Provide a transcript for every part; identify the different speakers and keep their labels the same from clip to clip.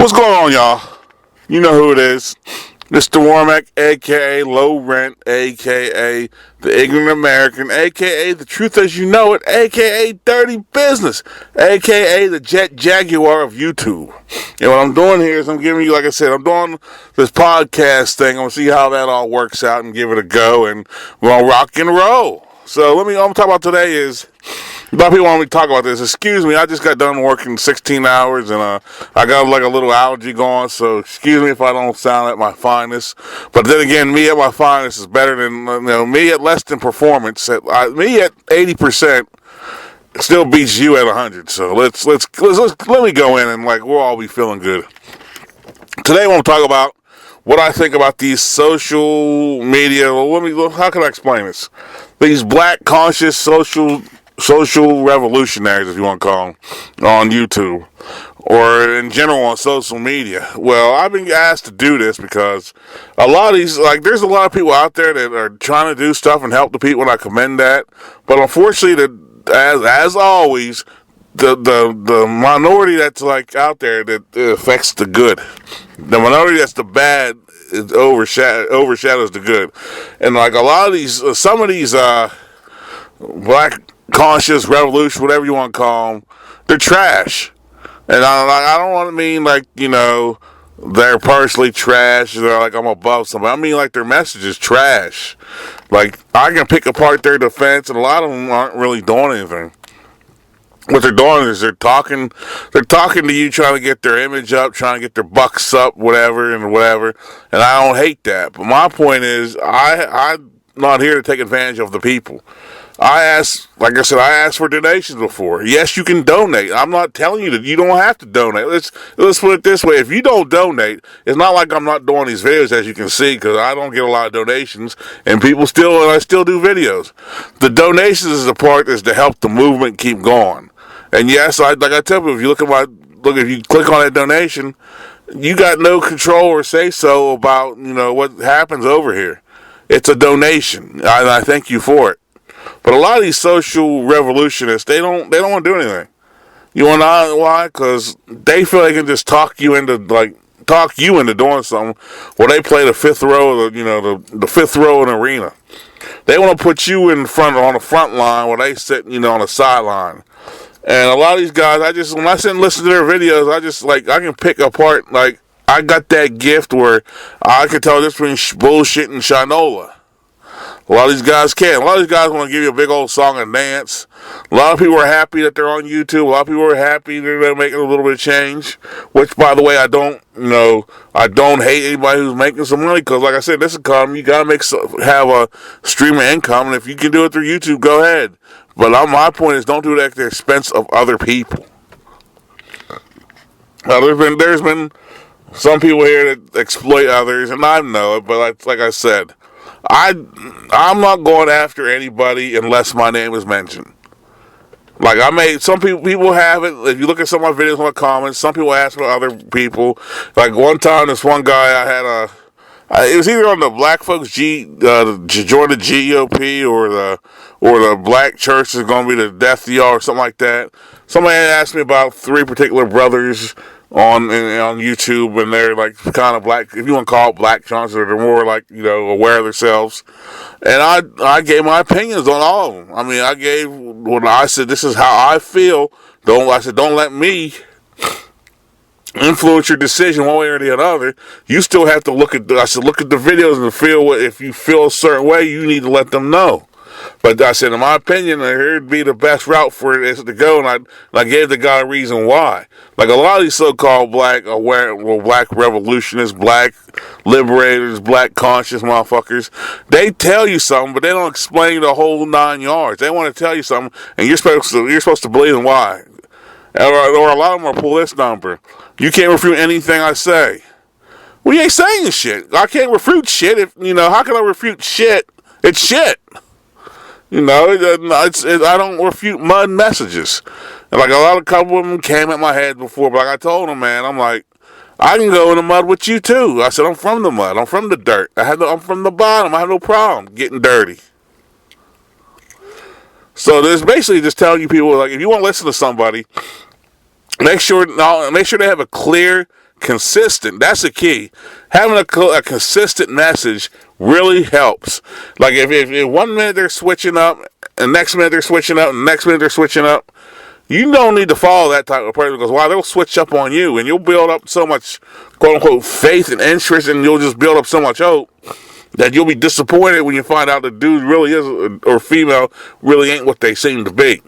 Speaker 1: What's going on, y'all? You know who it is. Mr. Warmack, a.k.a. Low Rent, a.k.a. The Ignorant American, a.k.a. The Truth As You Know It, a.k.a. Dirty Business, a.k.a. The Jet Jaguar of YouTube. And what I'm doing here is I'm giving you, like I said, I'm doing this podcast thing. I'm going to see how that all works out and give it a go, and we're going to rock and roll. So what I'm talking about today is, a lot of people want me to talk about this. Excuse me, I just got done working 16 hours and I got like a little allergy going, so excuse me if I don't sound at my finest. But then again, me at my finest is better than me at less than performance. Me at 80% still beats you at 100. So let me go in and we'll all be feeling good. Today I want to talk about what I think about these social media. How can I explain this? These black conscious social revolutionaries, if you want to call them, on YouTube or in general on social media. Well, I've been asked to do this because a lot of these, there's a lot of people out there that are trying to do stuff and help the people, and I commend that. But unfortunately, as always, the minority that's out there that affects the good, the minority that's the bad, it overshadows the good. And a lot of these, some of these black conscious revolution, whatever you want to call them, they're trash. And I don't want to mean they're personally trash. They're I'm above somebody. I mean their message is trash. I can pick apart their defense, and a lot of them aren't really doing anything. What they're doing is they're talking to you, trying to get their image up, trying to get their bucks up, whatever. And I don't hate that. But my point is, I'm not here to take advantage of the people. I asked for donations before. Yes, you can donate. I'm not telling you that you don't have to donate. Let's put it this way. If you don't donate, it's not like I'm not doing these videos, as you can see, because I don't get a lot of donations, and I still do videos. The donations is the part that's to help the movement keep going. And yes, I tell people, if you if you click on that donation, you got no control or say so about what happens over here. It's a donation, and I thank you for it. But a lot of these social revolutionists, they don't want to do anything. You want to know why? Because they feel they can just talk you into doing something. Well, they play the fifth row, the fifth row in the arena. They want to put you on the front line, while they sit, on the sideline. And a lot of these guys, when I sit and listen to their videos, I can pick apart. I got that gift where I can tell this between bullshit and shinola. A lot of these guys can. A lot of these guys want to give you a big old song and dance. A lot of people are happy that they're on YouTube. A lot of people are happy they're making a little bit of change. Which, by the way, I don't hate anybody who's making some money, because, like I said, this economy, you gotta have a stream of income, and if you can do it through YouTube, go ahead. But my point is, don't do it at the expense of other people. Now, there's been some people here that exploit others, and I know it. But like I said, I'm not going after anybody unless my name is mentioned. Some people have it. If you look at some of my videos in the comments, some people ask for other people. One time, this one guy, I had it was either on the Black Folks join the GOP or the Black Church is going to be the death of y'all or something like that. Somebody asked me about 3 particular brothers on YouTube, and they're kind of black, if you want to call it black chunks, or they're more aware of themselves. And I gave my opinions on all of them. I mean, I said, this is how I feel. Don't let me influence your decision one way or the other. You still have to look at the videos and feel if you feel a certain way, you need to let them know. But I said, in my opinion, here'd be the best route for it to go, and I gave the guy a reason why. A lot of these so-called black revolutionists, black liberators, black conscious motherfuckers, they tell you something, but they don't explain the whole 9 yards. They want to tell you something, and you're supposed to believe them why. Or a lot of them are pull this number. You can't refute anything I say. Well, you ain't saying shit. I can't refute shit. How can I refute shit? It's shit. I don't refute mud messages. And a couple of them came at my head before, but I told them, man, I'm I can go in the mud with you too. I said, I'm from the mud. I'm from the dirt. I'm from the bottom. I have no problem getting dirty. So there's basically just telling you people, if you want to listen to somebody, make sure they have a clear, consistent. That's the key. Having a consistent message really helps. Like if 1 minute they're switching up, and next minute they're switching up, and next minute they're switching up, you don't need to follow that type of person, because they'll switch up on you, and you'll build up so much quote unquote faith and interest, and you'll just build up so much hope that you'll be disappointed when you find out the dude really is, or female really ain't what they seem to be.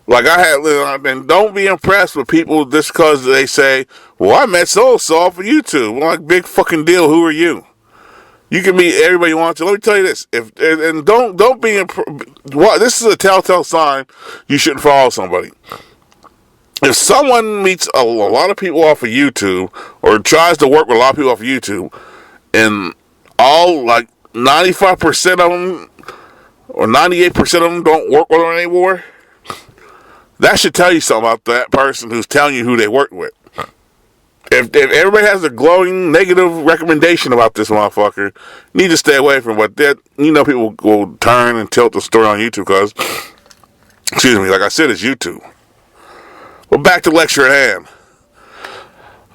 Speaker 1: Like and don't be impressed with people just because they say, well, I met so-and-so off of YouTube. Well, like, big fucking deal, who are you? You can meet everybody you want to. Let me tell you this: don't be this is a telltale sign you shouldn't follow somebody. If someone meets a lot of people off of YouTube, or tries to work with a lot of people off of YouTube, and all like 95% of them or 98% of them don't work with them anymore, that should tell you something about that person who's telling you who they work with. If everybody has a glowing negative recommendation about this motherfucker, you need to stay away from what that. People will turn and tilt the story on YouTube because, excuse me, like I said, it's YouTube. But back to lecture at hand.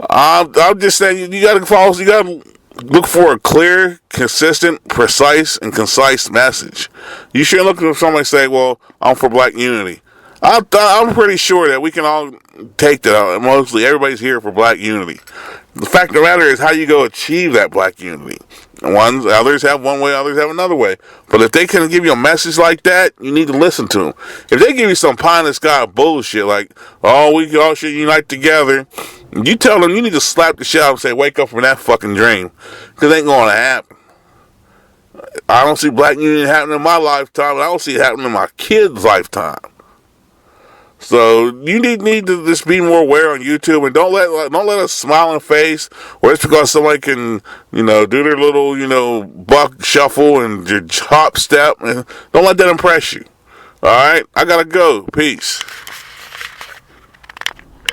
Speaker 1: I'm just saying you gotta follow. You gotta look for a clear, consistent, precise, and concise message. You shouldn't look for somebody say, "Well, I'm for black unity." I'm pretty sure that we can all take that. Mostly everybody's here for black unity. The fact of the matter is how you go achieve that black unity. Others have one way, others have another way. But if they can give you a message like that, you need to listen to them. If they give you some pie in the sky bullshit like, oh, we all should unite together, you tell them you need to slap the shit out and say, wake up from that fucking dream. Because it ain't going to happen. I don't see black unity happening in my lifetime, and I don't see it happening in my kids' lifetime. So you need to just be more aware on YouTube, and don't let a smiling face, or it's because somebody can do their little buck shuffle and your hop step, and don't let that impress you. All right, I gotta go. Peace.